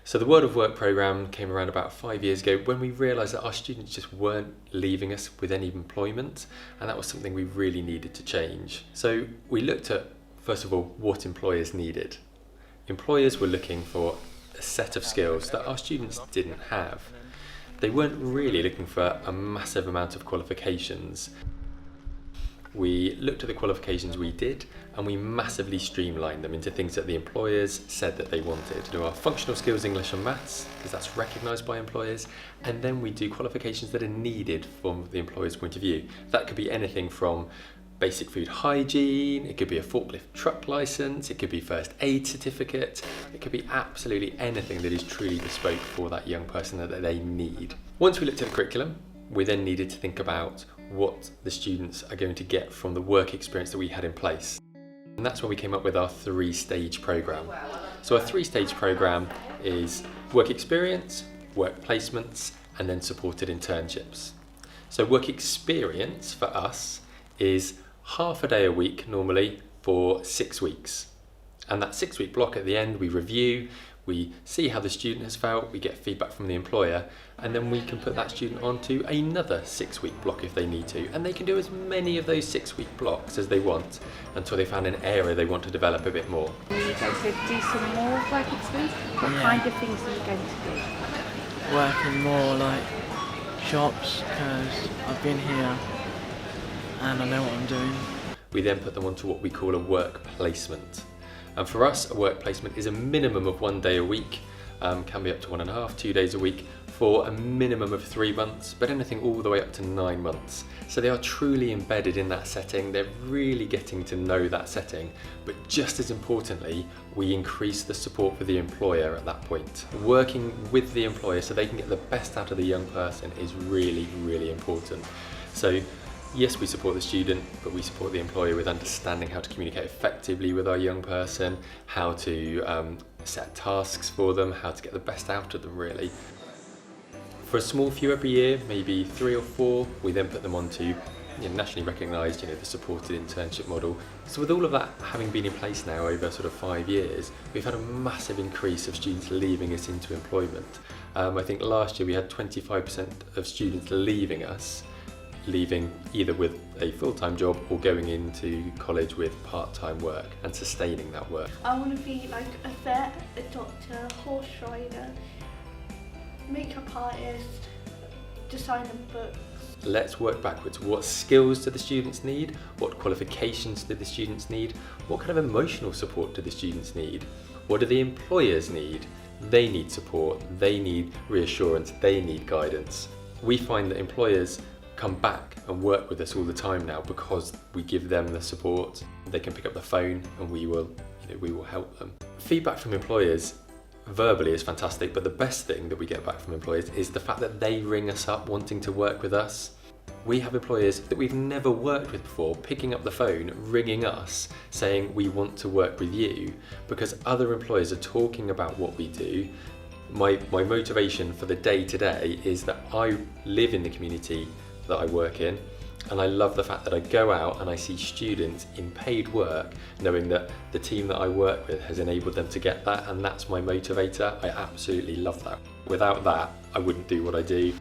So the World of Work programme came around about 5 years ago when we realised that our students just weren't leaving us with any employment, and that was something we really needed to change. So we looked at, first of all, what employers needed. Employers were looking for a set of skills that our students didn't have. They weren't really looking for a massive amount of qualifications. We looked at the qualifications we did and we massively streamlined them into things that the employers said that they wanted. We do our functional skills, English and maths, because that's recognised by employers, and then we do qualifications that are needed from the employer's point of view. That could be anything from basic food hygiene, it could be a forklift truck licence, it could be first aid certificate, it could be absolutely anything that is truly bespoke for that young person that they need. Once we looked at the curriculum, we then needed to think about what the students are going to get from the work experience that we had in place. And that's when we came up with our 3-stage programme. So our 3-stage programme is work experience, work placements, and then supported internships. So work experience for us is half a day a week normally for 6 weeks. And that 6-week block at the end, we review, we see how the student has felt, we get feedback from the employer, and then we can put that student onto another 6-week block if they need to. And they can do as many of those 6-week blocks as they want until they found an area they want to develop a bit more. Are you going to do some more work experience? What kind of things are you going to do? Working more like shops, because I've been here and I know what I'm doing. We then put them onto what we call a work placement. And for us, a work placement is a minimum of 1 day a week, can be up to 1.5, 2 days a week, for a minimum of 3 months, but anything all the way up to 9 months. So they are truly embedded in that setting, they're really getting to know that setting, but just as importantly, we increase the support for the employer at that point. Working with the employer so they can get the best out of the young person is really, really important. So yes, we support the student, but we support the employer with understanding how to communicate effectively with our young person, how to set tasks for them, how to get the best out of them really. For a small few every year, maybe 3 or 4, we then put them onto nationally recognised, the supported internship model. So with all of that having been in place now over sort of 5 years, we've had a massive increase of students leaving us into employment. I think last year we had 25% of students leaving us, leaving either with a full-time job or going into college with part-time work and sustaining that work. I want to be like a vet, a doctor, horse rider, makeup artist, designer books. Let's work backwards. What skills do the students need? What qualifications do the students need? What kind of emotional support do the students need? What do the employers need? They need support, they need reassurance, they need guidance. We find that employers come back and work with us all the time now because we give them the support. They can pick up the phone and we will help them. Feedback from employers verbally is fantastic, but the best thing that we get back from employers is the fact that they ring us up wanting to work with us. We have employers that we've never worked with before picking up the phone, ringing us, saying we want to work with you because other employers are talking about what we do. My motivation for the day to day is that I live in the community that I work in, and I love the fact that I go out and I see students in paid work knowing that the team that I work with has enabled them to get that, and that's my motivator. I absolutely love that. Without that, I wouldn't do what I do.